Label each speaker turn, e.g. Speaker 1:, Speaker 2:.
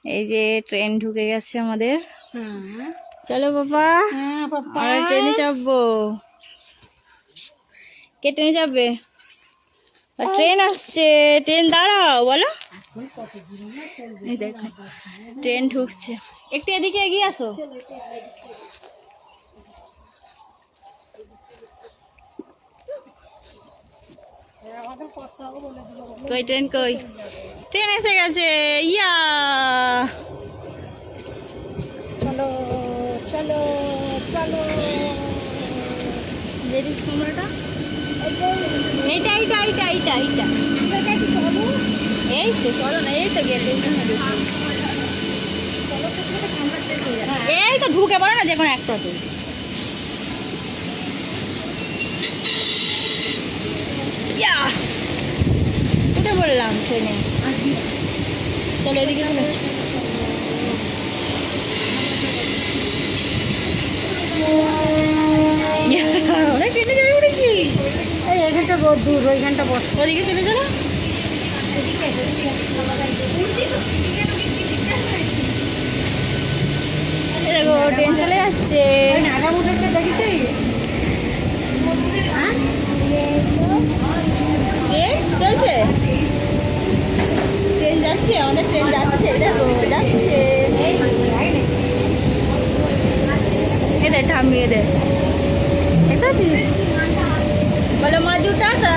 Speaker 1: এই যে ট্রেন ঢুকে গেছে আমাদের। চলো বাবা, আমরা ট্রেনে চাপবো। কে ট্রেনে চাপবে? ট্রেন আসছে, ট্রেন দাঁড়াও বলো। এই দেখো ট্রেন ঢুকছে, একটু এদিকে এগিয়ে আসো। কই ট্রেন কই? ট্রেন এসে গেছে। ইয়া চলো চলো চলো। লেডিস কামরাটা এইটা এইটা এইটা এইটা এইটা এই তো চলো না, এই তো গেলে এই তো ঢুকে পড়ো না যে কোনো একটা তো। উঠে বললাম ট্রেনে। চলো এদিকে চলে অনেক ট্রেনে চলে উঠেছি।
Speaker 2: এই এখানটা বহুত দূর, ওইখানটা বস।
Speaker 1: ওদিকে চলে চলো। দেখো ট্রেন চলে যাচ্ছে।
Speaker 2: আরাম উঠেছে দেখেছিস?
Speaker 1: ট্রেন চলছে, ট্রেন যাচ্ছে, আমাদের ট্রেন যাচ্ছে। দেখো যাচ্ছে, এদের থামিয়ে দে। বলো মাজু টাটা।